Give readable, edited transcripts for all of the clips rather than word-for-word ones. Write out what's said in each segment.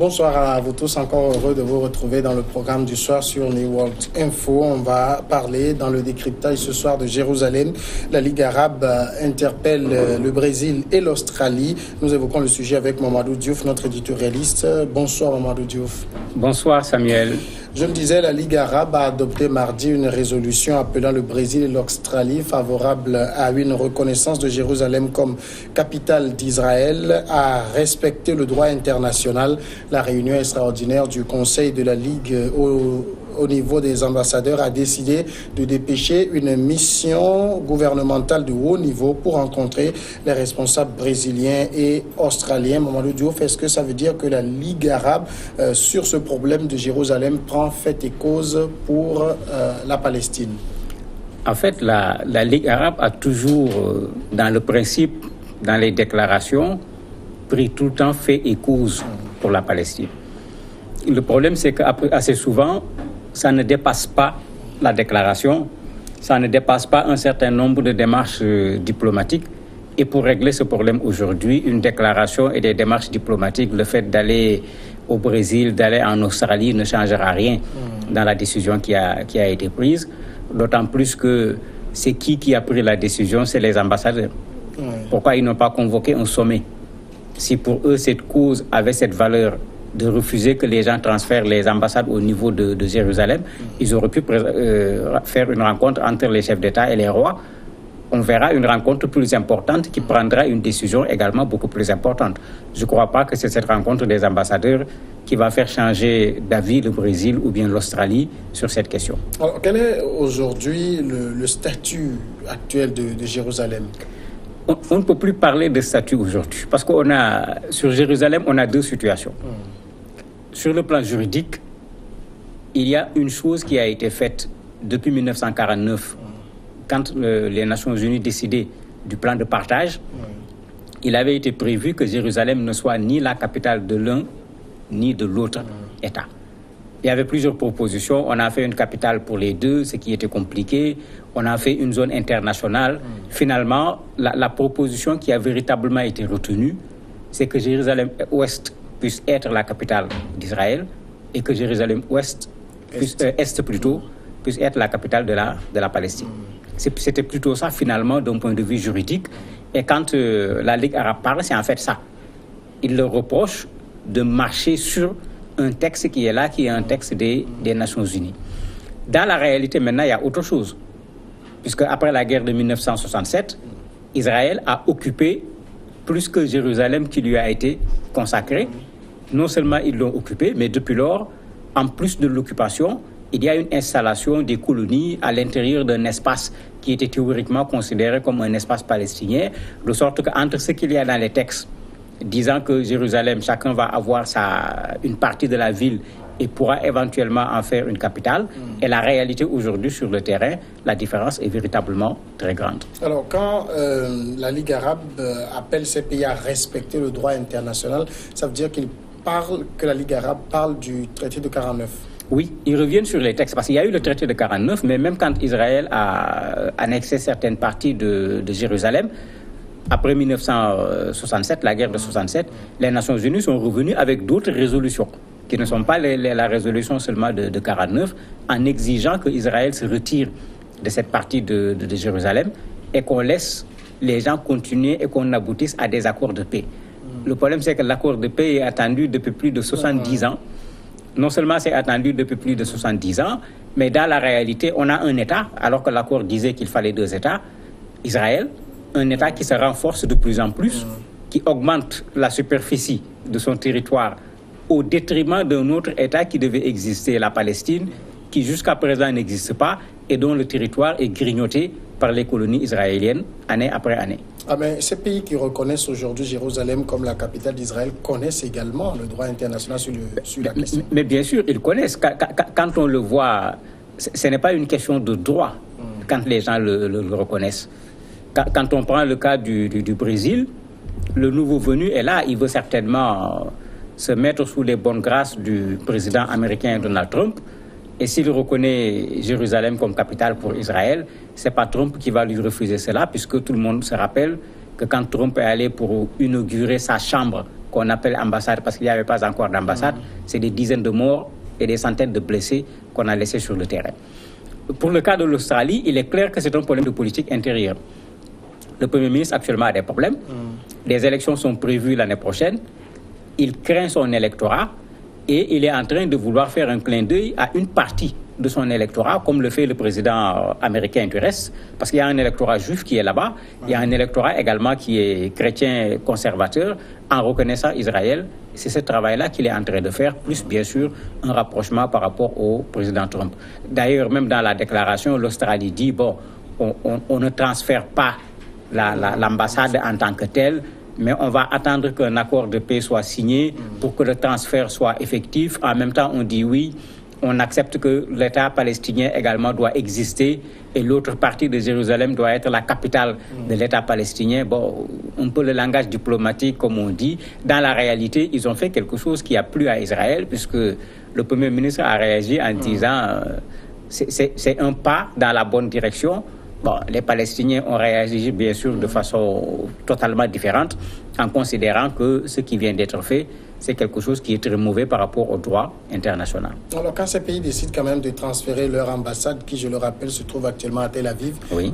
Bonsoir à vous tous, encore heureux de vous retrouver dans le programme du soir sur New World Info. On va parler dans le décryptage ce soir de Jérusalem. La Ligue arabe interpelle le Brésil et l'Australie. Nous évoquons le sujet avec Mamadou Diouf, notre éditorialiste. Bonsoir Mamadou Diouf. Bonsoir Samuel. Je le disais, la Ligue arabe a adopté mardi une résolution appelant le Brésil et l'Australie favorable à une reconnaissance de Jérusalem comme capitale d'Israël, à respecter le droit international. La réunion extraordinaire du Conseil de la Ligue au niveau des ambassadeurs a décidé de dépêcher une mission gouvernementale de haut niveau pour rencontrer les responsables brésiliens et australiens. Mamadou Diouf, est-ce que ça veut dire que la Ligue arabe sur ce problème de Jérusalem prend fait et cause pour la Palestine? En fait, la Ligue arabe a toujours, dans le principe, dans les déclarations, pris tout le temps fait et cause pour la Palestine. Le problème, c'est qu'assez souvent, ça ne dépasse pas la déclaration, ça ne dépasse pas un certain nombre de démarches diplomatiques. Et pour régler ce problème aujourd'hui, une déclaration et des démarches diplomatiques, le fait d'aller au Brésil, d'aller en Australie ne changera rien dans la décision qui a été prise. D'autant plus que c'est qui a pris la décision, c'est les ambassadeurs. Pourquoi ils n'ont pas convoqué un sommet? Si pour eux, cette cause avait cette valeur de refuser que les gens transfèrent les ambassades au niveau de Jérusalem, ils auraient pu faire une rencontre entre les chefs d'État et les rois. On verra une rencontre plus importante qui prendra une décision également beaucoup plus importante. Je ne crois pas que c'est cette rencontre des ambassadeurs qui va faire changer d'avis le Brésil ou bien l'Australie sur cette question. Alors, quel est aujourd'hui le statut actuel de Jérusalem? On ne peut plus parler de statut aujourd'hui parce sur Jérusalem, on a deux situations. Sur le plan juridique, il y a une chose qui a été faite depuis 1949, quand les Nations Unies décidaient du plan de partage. Il avait été prévu que Jérusalem ne soit ni la capitale de l'un ni de l'autre État. Il y avait plusieurs propositions. On a fait une capitale pour les deux, ce qui était compliqué. On a fait une zone internationale. Finalement, la proposition qui a véritablement été retenue, c'est que Jérusalem-Ouest puisse être la capitale d'Israël et que Jérusalem-Ouest, puisse être la capitale de la Palestine. C'était plutôt ça, finalement, d'un point de vue juridique. Et quand la Ligue arabe parle, c'est en fait ça. Il leur reproche de marcher sur un texte qui est là, qui est un texte des Nations Unies. Dans la réalité, maintenant, il y a autre chose. Puisque après la guerre de 1967, Israël a occupé plus que Jérusalem qui lui a été consacré. Non seulement ils l'ont occupé, mais depuis lors, en plus de l'occupation, il y a une installation des colonies à l'intérieur d'un espace qui était théoriquement considéré comme un espace palestinien, de sorte qu'entre ce qu'il y a dans les textes, disant que Jérusalem, chacun va avoir une partie de la ville et pourra éventuellement en faire une capitale. Et la réalité aujourd'hui sur le terrain, la différence est véritablement très grande. Alors, quand la Ligue arabe appelle ces pays à respecter le droit international, ça veut dire que la Ligue arabe parle du traité de 49. Oui, ils reviennent sur les textes, parce qu'il y a eu le traité de 49, mais même quand Israël a annexé certaines parties de Jérusalem, après 1967, la guerre de 67, les Nations Unies sont revenues avec d'autres résolutions, qui ne sont pas la résolution seulement de 49, en exigeant qu'Israël se retire de cette partie de Jérusalem et qu'on laisse les gens continuer et qu'on aboutisse à des accords de paix. Le problème, c'est que l'accord de paix est attendu depuis plus de 70 ans. Non seulement c'est attendu depuis plus de 70 ans, mais dans la réalité, on a un État, alors que l'accord disait qu'il fallait 2 États, Israël, un État qui se renforce de plus en plus, qui augmente la superficie de son territoire au détriment d'un autre État qui devait exister, la Palestine, qui jusqu'à présent n'existe pas et dont le territoire est grignoté par les colonies israéliennes année après année. Ah mais ces pays qui reconnaissent aujourd'hui Jérusalem comme la capitale d'Israël connaissent également le droit international sur la question. Mais bien sûr, ils connaissent. Quand on le voit, ce n'est pas une question de droit quand les gens le reconnaissent. Quand on prend le cas du Brésil, le nouveau venu est là, il veut certainement se mettre sous les bonnes grâces du président américain Donald Trump. Et s'il reconnaît Jérusalem comme capitale pour Israël, ce n'est pas Trump qui va lui refuser cela, puisque tout le monde se rappelle que quand Trump est allé pour inaugurer sa chambre qu'on appelle ambassade parce qu'il n'y avait pas encore d'ambassade. C'est des dizaines de morts et des centaines de blessés qu'on a laissés sur le terrain. Pour le cas de l'Australie, il est clair que c'est un problème de politique intérieure. Le Premier ministre actuellement a des problèmes. Les élections sont prévues l'année prochaine. Il craint son électorat et il est en train de vouloir faire un clin d'œil à une partie de son électorat, comme le fait le président américain du reste, parce qu'il y a un électorat juif qui est là-bas, il y a un électorat également qui est chrétien conservateur, en reconnaissant Israël. C'est ce travail-là qu'il est en train de faire, plus bien sûr un rapprochement par rapport au président Trump. D'ailleurs, même dans la déclaration, l'Australie dit, bon, on ne transfère pas l'ambassade en tant que telle, mais on va attendre qu'un accord de paix soit signé pour que le transfert soit effectif. En même temps, on dit oui, on accepte que l'État palestinien également doit exister et l'autre partie de Jérusalem doit être la capitale de l'État palestinien. Bon, un peu le langage diplomatique, comme on dit. Dans la réalité, ils ont fait quelque chose qui a plu à Israël, puisque le Premier ministre a réagi en disant c'est un pas dans la bonne direction. Bon, les Palestiniens ont réagi bien sûr de façon totalement différente en considérant que ce qui vient d'être fait, c'est quelque chose qui est très mauvais par rapport au droit international. Alors quand ces pays décident quand même de transférer leur ambassade, qui je le rappelle se trouve actuellement à Tel Aviv,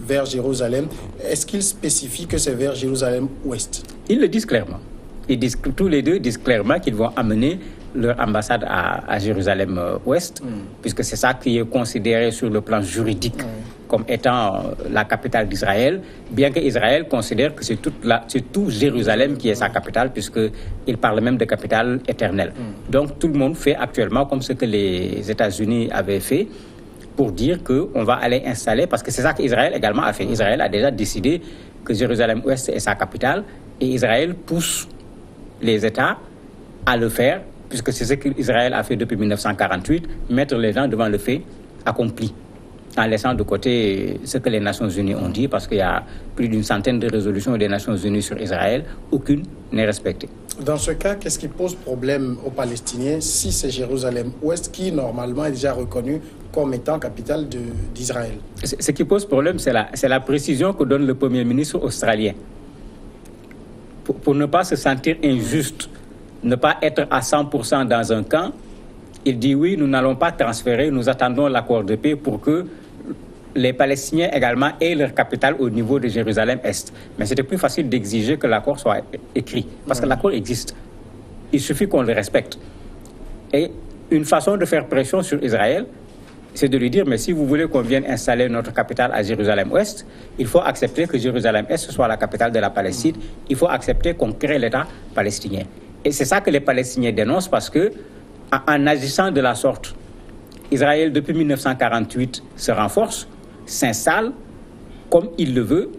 vers Jérusalem, est-ce qu'ils spécifient que c'est vers Jérusalem-Ouest? Ils le disent clairement. Tous les deux disent clairement qu'ils vont amener leur ambassade à Jérusalem-Ouest, puisque c'est ça qui est considéré sur le plan juridique comme étant la capitale d'Israël, bien que Israël considère que c'est tout Jérusalem qui est sa capitale, puisqu'il parle même de capitale éternelle. Donc tout le monde fait actuellement comme ce que les États-Unis avaient fait, pour dire qu'on va aller installer, parce que c'est ça qu'Israël également a fait. Israël a déjà décidé que Jérusalem-Ouest est sa capitale, et Israël pousse les États à le faire, puisque c'est ce qu'Israël a fait depuis 1948, mettre les gens devant le fait accompli, en laissant de côté ce que les Nations Unies ont dit, parce qu'il y a plus d'une centaine de résolutions des Nations Unies sur Israël, aucune n'est respectée. Dans ce cas, qu'est-ce qui pose problème aux Palestiniens si c'est Jérusalem-Ouest qui, normalement, est déjà reconnu comme étant capitale d'Israël? Ce qui pose problème, c'est la précision que donne le Premier ministre australien. Pour ne pas se sentir injuste, ne pas être à 100% dans un camp, il dit oui, nous n'allons pas transférer, nous attendons l'accord de paix pour que les Palestiniens également aient leur capitale au niveau de Jérusalem-Est. Mais c'était plus facile d'exiger que l'accord soit écrit, parce que l'accord existe. Il suffit qu'on le respecte. Et une façon de faire pression sur Israël, c'est de lui dire, mais si vous voulez qu'on vienne installer notre capitale à Jérusalem-Ouest, il faut accepter que Jérusalem-Est soit la capitale de la Palestine. Il faut accepter qu'on crée l'État palestinien. Et c'est ça que les Palestiniens dénoncent, parce que en agissant de la sorte, Israël, depuis 1948, se renforce, s'installe comme il le veut,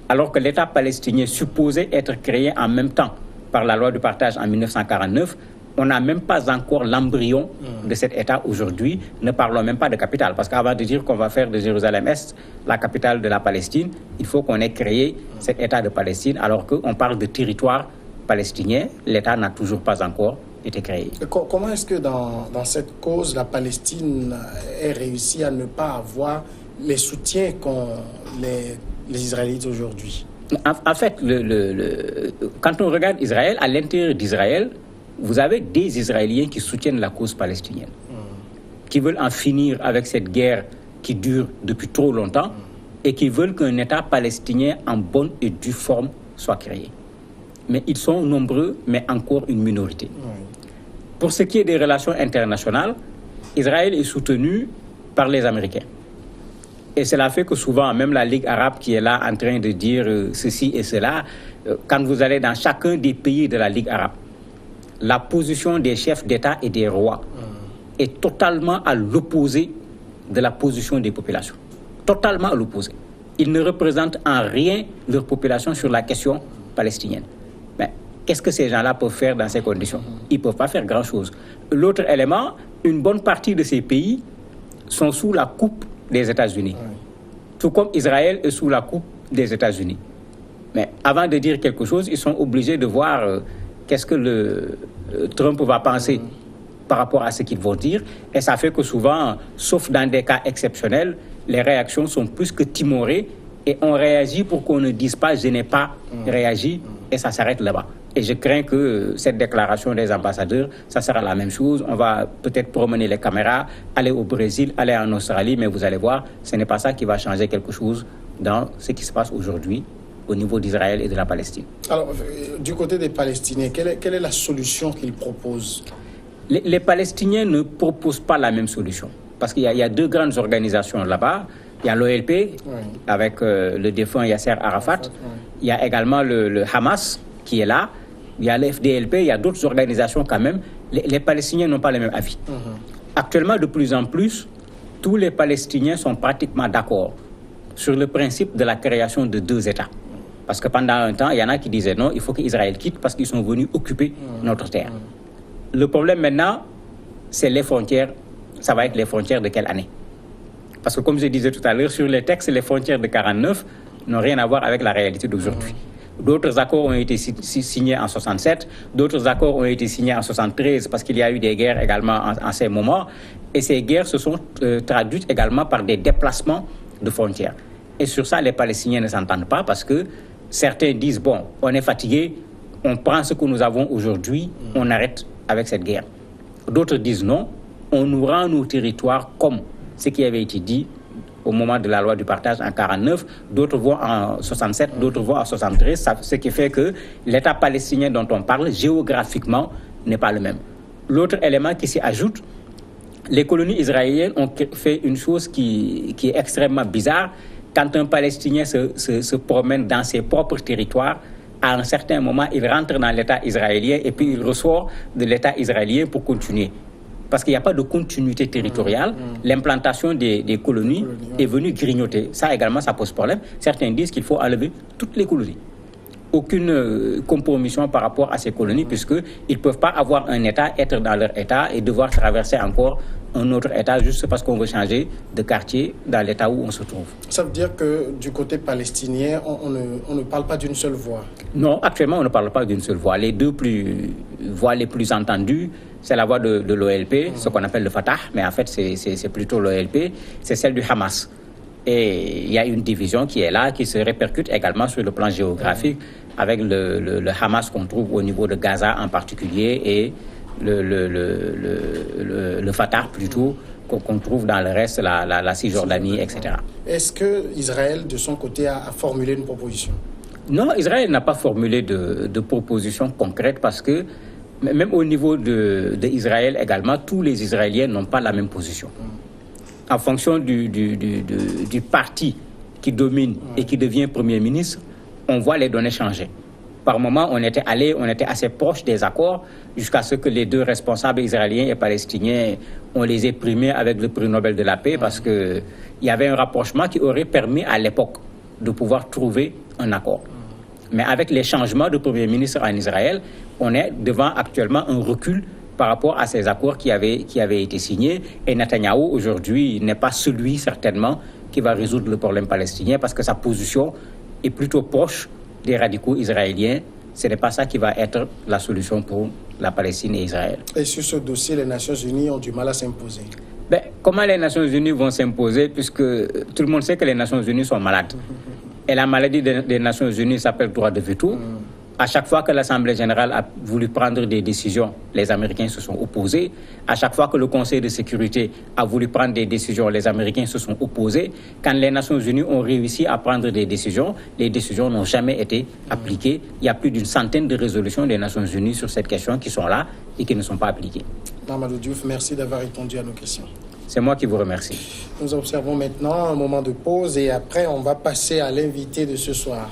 alors que l'État palestinien supposé être créé en même temps par la loi du partage en 1949, on n'a même pas encore l'embryon de cet État aujourd'hui. Ne parlons même pas de capitale, parce qu'avant de dire qu'on va faire de Jérusalem-Est la capitale de la Palestine, il faut qu'on ait créé cet État de Palestine, alors qu'on parle de territoire palestinien. L'État n'a toujours pas encore été créé. Comment est-ce que dans cette cause, la Palestine ait réussi à ne pas avoir les soutiens qu'ont les Israélites aujourd'hui? En fait, quand on regarde Israël, à l'intérieur d'Israël, vous avez des Israéliens qui soutiennent la cause palestinienne, qui veulent en finir avec cette guerre qui dure depuis trop longtemps et qui veulent qu'un État palestinien en bonne et due forme soit créé. Mais ils sont nombreux, mais encore une minorité. Pour ce qui est des relations internationales, Israël est soutenu par les Américains. Et cela fait que souvent, même la Ligue arabe qui est là en train de dire ceci et cela, quand vous allez dans chacun des pays de la Ligue arabe, la position des chefs d'État et des rois est totalement à l'opposé de la position des populations. Totalement à l'opposé. Ils ne représentent en rien leur population sur la question palestinienne. Mais qu'est-ce que ces gens-là peuvent faire dans ces conditions? Ils ne peuvent pas faire grand-chose. L'autre élément, une bonne partie de ces pays sont sous la coupe des États-Unis. Tout comme Israël est sous la coupe des États-Unis. Mais avant de dire quelque chose, ils sont obligés de voir qu'est-ce que Trump va penser par rapport à ce qu'ils vont dire. Et ça fait que souvent, sauf dans des cas exceptionnels, les réactions sont plus que timorées et on réagit pour qu'on ne dise pas « je n'ai pas réagi » et ça s'arrête là-bas. Et je crains que cette déclaration des ambassadeurs, ça sera la même chose. On va peut-être promener les caméras, aller au Brésil, aller en Australie, mais vous allez voir, ce n'est pas ça qui va changer quelque chose dans ce qui se passe aujourd'hui au niveau d'Israël et de la Palestine. Alors, du côté des Palestiniens, quelle est la solution qu'ils proposent? Les Palestiniens ne proposent pas la même solution. Parce qu'il y a deux grandes organisations là-bas. Il y a l'OLP, avec le défunt Yasser Arafat. Il y a également le Hamas, qui est là. Il y a le FDLP, il y a d'autres organisations quand même. Les Palestiniens n'ont pas le même avis. Actuellement, de plus en plus, tous les Palestiniens sont pratiquement d'accord sur le principe de la création de deux États. Parce que pendant un temps, il y en a qui disaient non, il faut qu'Israël quitte parce qu'ils sont venus occuper notre terre. Le problème maintenant, c'est les frontières. Ça va être les frontières de quelle année? Parce que comme je disais tout à l'heure, sur les textes, les frontières de 49 n'ont rien à voir avec la réalité d'aujourd'hui. D'autres accords ont été signés en 67, d'autres accords ont été signés en 73 parce qu'il y a eu des guerres également en ces moments. Et ces guerres se sont traduites également par des déplacements de frontières. Et sur ça, les Palestiniens ne s'entendent pas parce que certains disent, bon, on est fatigué, on prend ce que nous avons aujourd'hui, on arrête avec cette guerre. D'autres disent non, on nous rend nos territoires comme ce qui avait été dit au moment de la loi du partage en 49, d'autres vont en 67, d'autres vont en 73, ce qui fait que l'État palestinien dont on parle géographiquement n'est pas le même. L'autre élément qui s'y ajoute, les colonies israéliennes ont fait une chose qui est extrêmement bizarre. Quand un Palestinien se promène dans ses propres territoires, à un certain moment, il rentre dans l'État israélien et puis il ressort de l'État israélien pour continuer. Parce qu'il n'y a pas de continuité territoriale. L'implantation des colonies est venue grignoter. Ça également, ça pose problème. Certains disent qu'il faut enlever toutes les colonies. Aucune compromission par rapport à ces colonies, puisqu'ils ne peuvent pas avoir un État, être dans leur État et devoir traverser encore un autre État juste parce qu'on veut changer de quartier dans l'État où on se trouve. Ça veut dire que du côté palestinien, on ne parle pas d'une seule voix? Non, actuellement, on ne parle pas d'une seule voix. Les deux voix les plus entendues, c'est la voix de l'OLP, ce qu'on appelle le Fatah, mais en fait, c'est plutôt l'OLP, c'est celle du Hamas. Et il y a une division qui est là, qui se répercute également sur le plan géographique, avec le Hamas qu'on trouve au niveau de Gaza en particulier, et le Fatah plutôt, qu'on trouve dans le reste, la Cisjordanie, etc. Est-ce que Israël, de son côté, a formulé une proposition? Non, Israël n'a pas formulé de proposition concrète parce que même au niveau d'Israël également, tous les Israéliens n'ont pas la même position. En fonction du parti qui domine et qui devient Premier ministre, on voit les données changer. Par moment, on était assez proche des accords jusqu'à ce que les deux responsables israéliens et palestiniens, on les ait primés avec le prix Nobel de la paix parce qu'il y avait un rapprochement qui aurait permis à l'époque de pouvoir trouver un accord. Mais avec les changements de Premier ministre en Israël, on est devant actuellement un recul par rapport à ces accords qui avaient été signés. Et Netanyahou, aujourd'hui, n'est pas celui, certainement, qui va résoudre le problème palestinien parce que sa position est plutôt proche des radicaux israéliens. Ce n'est pas ça qui va être la solution pour la Palestine et Israël. Et sur ce dossier, les Nations Unies ont du mal à s'imposer. Comment les Nations Unies vont s'imposer puisque tout le monde sait que les Nations Unies sont malades. Et la maladie des Nations Unies s'appelle droit de veto. À chaque fois que l'Assemblée générale a voulu prendre des décisions, les Américains se sont opposés. À chaque fois que le Conseil de sécurité a voulu prendre des décisions, les Américains se sont opposés. Quand les Nations Unies ont réussi à prendre des décisions, les décisions n'ont jamais été appliquées. Il y a plus d'une centaine de résolutions des Nations Unies sur cette question qui sont là et qui ne sont pas appliquées. Mamadou Diouf, merci d'avoir répondu à nos questions. C'est moi qui vous remercie. Nous observons maintenant un moment de pause et après on va passer à l'invité de ce soir.